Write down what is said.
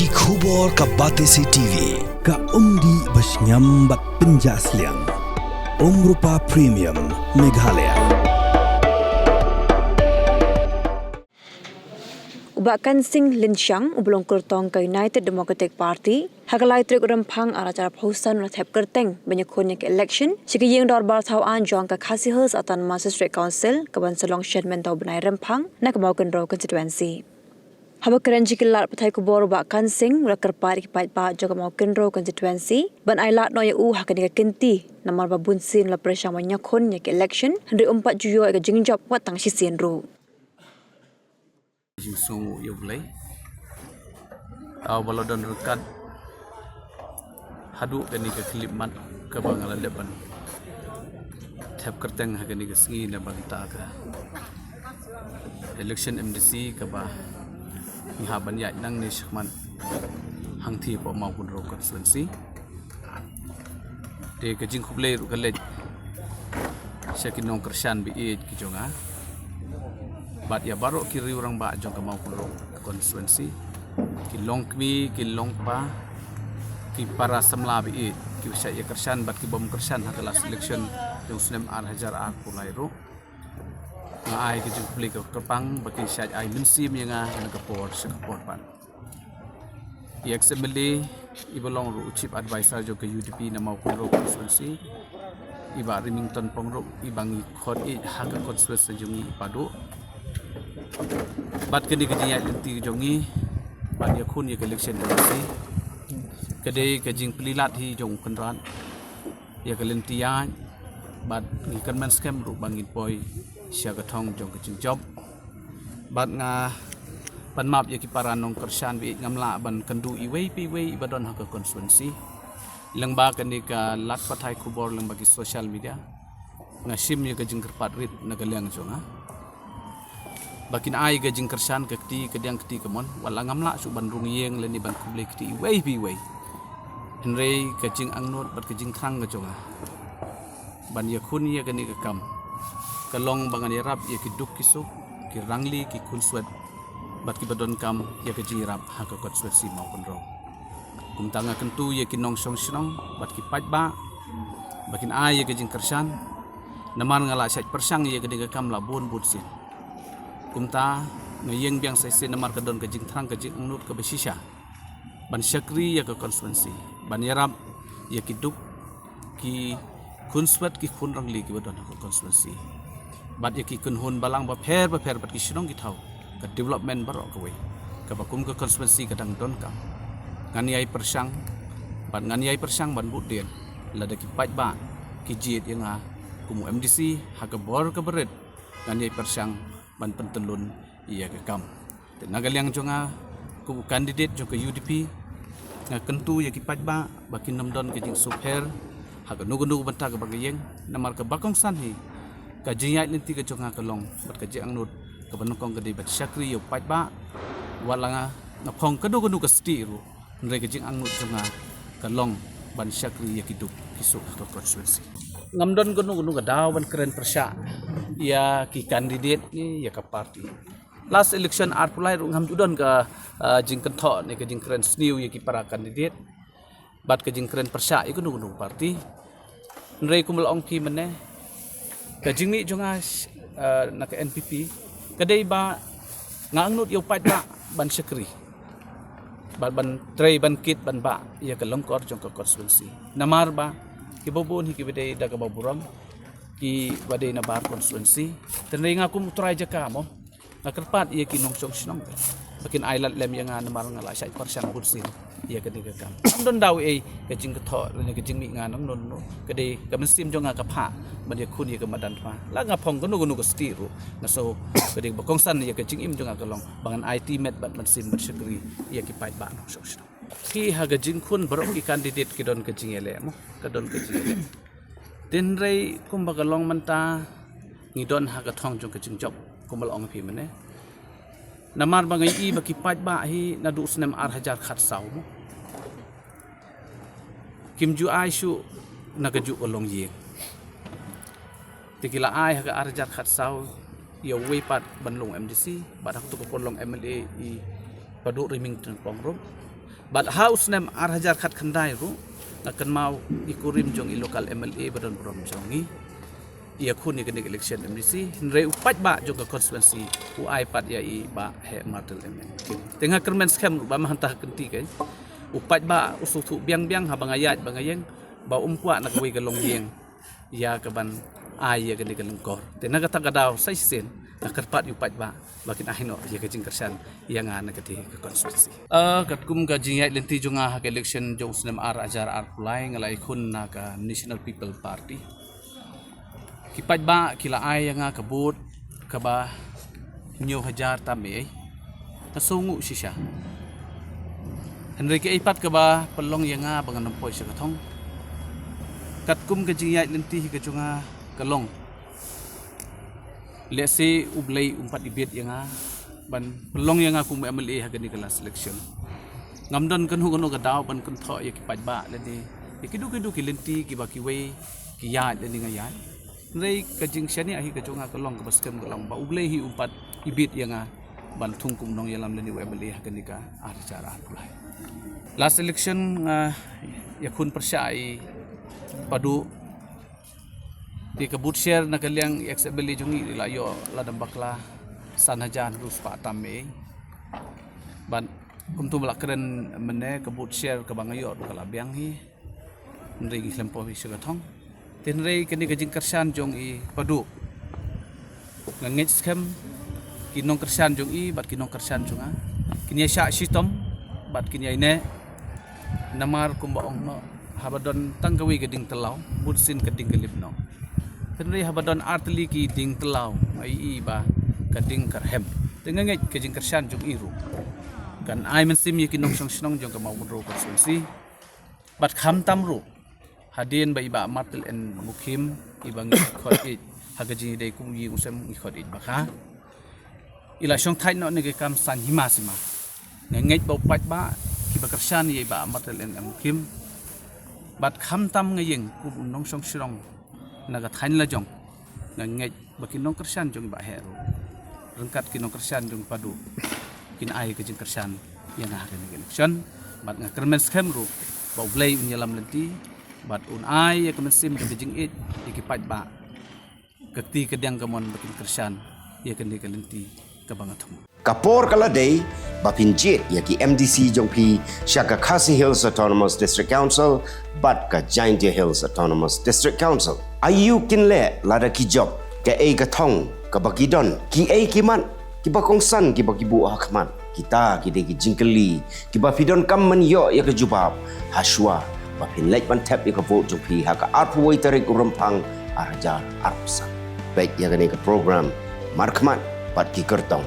Ki khubor ka Batesi TV. Ka umdi basnyam bak penjaslian. Rupa Premium Meghalaya. Ubakan Sing Linsyang ubulong kertong ke United Democratic Party hakalai trik rempang aracara pausan na thep kerteng banyak konya ke election siki yeng dorbar thawan jong ka khasihers atan Magistrate Council ke Bansalong Shenmen tau benai rempang na kemau kendro constituency. Haba kerenji kilat patai kubor ubakan Sing rakar pari kipait pa jo kemau kendro constituency ban ailat no ya hakani ka kenti namar babun sin la pressure banyak konya ke election hendri umpat juyo ka jingjop watang sisien ru. Jinsu yo bulai au balodon rekat hadu kani ke klimat ke bangala depan tap kerteng hakani ke sengi na bangta ka election MDC ke ba ha ban ya nang ni shman hang thi po mau kun ro constituency de ke jing khuble ru kale shakinong kershan bi e ki jonga bat ya baru kiri orang ba jong kamau kulo constituency ki longkmi ki longpa ki para samla bi ki usai ya kersan bat ki bom kersan hakala selection yang sunem ar hajar ar pulairu ngai ki jung publik kepang baki syaj ai mensim yang na kapor sekapor pan XMLA ibolong ru chief advisor jo ke UDP na mau kulo constituency iba Remington Pongro ibangi khot e haga constituency jungi padu bat kini kejinya lenti jongi bat ya kun ya election si kedai kejing pelilat hi jong kenran ya kelentian bat ngikan man scam ru bangin boy sia gatong jong kejing job bat nga pan map ya kipara nong kersan bi ngamla ban kendu iwei pi wei ibadon hak constituency lengba kani ka lat pathai kubor leng bagi social media ngasim ya kejing kerpat rit nagaleng jonga bakin ai gajing kersan ke kti kediang kti kemon wala ngamla su bandung yeng leni ban kuble kti wei bi wei henrei kajing angnot bat kajing thrang ga jonga ban yakun ya gani ka kam kalong bangan yarap ya kiduk kisuk ki rangli ki kunswet bat ki badon kam ya kajing rap ha ka kot swet si mau konro kum tanga kentu ya kinong song snong bat ki paj ba bakin ai ya gajing kersan naman ngala saj persang ya gani ka kam labun butsin kumta ngayeng biang sesi namar kedon ke jing thrang ke jing unut ke besisha ban syakri ya ke constituency ban yarab ya kiduk ki kunswat ki khun rangli ki badon ke constituency bat ya ki kun hun balang ba pher bat ki shnong ki thau ke development barok ke we ke bakum ke constituency kadang don ka nganiai persang ban budien lada ki paj ba ki jit yang kumu MDC ha ke bor ke berit nganiai persang ban pentelun iya ke kam tenaga liang jonga ku kandidat jo ke UDP nga kentu ya ki pajba bakin namdon ke jing supher ha ke nugu banta ke bagayeng namar ke bakong sanhi ka jinyai lenti ke jonga ke long bat ke jang nut ke banokong ke di bat syakri yo pajba walanga ngapong ke nugu ke stiru ndre ke jing angut jonga ke long ban syakri ya kiduk kisuk ke constituency ngamdon gunu daw ban keren persya ya ki kandidat ni ya ka parti last election ar pulai ngam judon ka jing kentho ni ke jing keren sniu ya ki para kandidat bat ke jing keren persya iku gunu parti nrei kumel ong ki mene ka jing ni jonga na ke NPP kadai ba ngangnut yo pat ba ban sekri ban trei ban kit ban ba ya ke longkor jong ka constituency namar ba ki bobon ki bede daga baburam ki bade na bar constituency tenai ngaku mutrai jaka mo ngakerpat ia ki nong song snong bakin island lem yang namar ngala sai persang bursin ia ke diga kam don daw e ke jing ketho ne ke jing mi nganong non no kede ke mensim jonga ka pha ban ye khun ye ke madan pha la ngapong gunu ka stiru ngaso kede bakong san ye ke jing im jonga ka long bangan IT met ban mensim bersekri ia ki pait ba nong song snong ki haga jing khun barok ki kandidat ki don ke jing ele mo ka don ke jing ele tinrei kumbaga long manta ngidon haga thong jong ke jing job kumal ong phi mane namar bangai i baki paj ba hi nadu snem ar hajar khat saw mo kim ju ai shu nagaju olong ye tikila ai haga ar hajar khat saw ya we pat banlong MDC badak tu ko long MLA i Paduk Remington Pongrom But house nem arhajar khat khandai ru akan mau ikurim jong i local MLA badan brom jongi ia khun ni kenik election MDC re upat ba jong ke constituency u ai pat ya i ba he martel MN tengah kermen scam ba mahantah kenti kai upat ba usutu biang-biang ha bangayat bangayeng ba kwa nak wi galong yeng ya kaban ai ya kenik lengkor tengah kata kadau sai sen kerpat upat ba bakin ahino ya kejing kersan yang ana keti ke constituency katkum ka jingai lenti jonga ha election jong snem ar ajar ar pulai ngalai khun na ka National People Party kipat ba kila ai yang kabut ka ba nyo hajar tame kasungu sisya Henry ke ipat ka ba pelong yang bangan nampoi sa katong katkum ka jingai lenti ka jonga kalong let's say ublay umpat ibit yang ban pelong yang aku MLA hagani kala selection ngamdon kan hugono gadaw ban kun tho ya kipat ba ladi ikidu kilenti kibakiwe kiyat ladi ngayat rei kajing syani ahi kajunga kalong ka baskem kalong ba ublay hi umpat ibit yang ban thungkum nong yalam ladi MLA hagani ka acara pulai last election yakun persyai padu di kabut share na kaliang XBL jungi layo ladam bakla sanajan rus pa tame ban kumtu malakren mene kabut share ka bangayo kala biang hi ndri lempo hi sugathong tenrei kani kajing kersan jong i padu ngangit scam kinong kersan jong i bat kinong kersan junga kinya sya sitom bat kinya ine namar kumbaong no habadon tanggawi geding telau budsin keding kelipno Tenri habadon artli ki ding telau ai ba kading karhem tengangai kejing kersan jong iru kan ai mensim yi kinong song jong ka mau ro konstitusi bat kham tamru hadien ba iba matel en mukim ibang khot it hagaji dei kum yi usem khot it bakha ila song thai no ne ke kam san hima sima ngai ba pat ba ki ba kersan yi ba matel en mukim bat kham tam ngayeng kum nong song naga thain la jong ngai bakin nong kersan jong ba hero rengkat kinong kersan jong padu kin ai ke jing kersan yang ha ke election bat nga kermen scam ru ba blay unyalam lenti bat un ai ya kemensim ke jing it ikipat ba kekti kedang kamon bakin kersan ya ke lenti ke bangatum Kapor kala day bapinjit yaki MDC jongpi Shaka Khasi Hills Autonomous District Council bat ka Giant Hills Autonomous District Council. Ayu kinle lada ki job ke ai ka thong ka bakidon ki ai kiman ki bakongsan ki bakibu hakman kita ki de ki jingkeli ki bapidon kamman yo ya ka jubab haswa bapin lek ban tap ya ka vote jongpi ha ka arpwoi tarik urempang arjar arpsan. Baik ya ka program markman bat ki kertong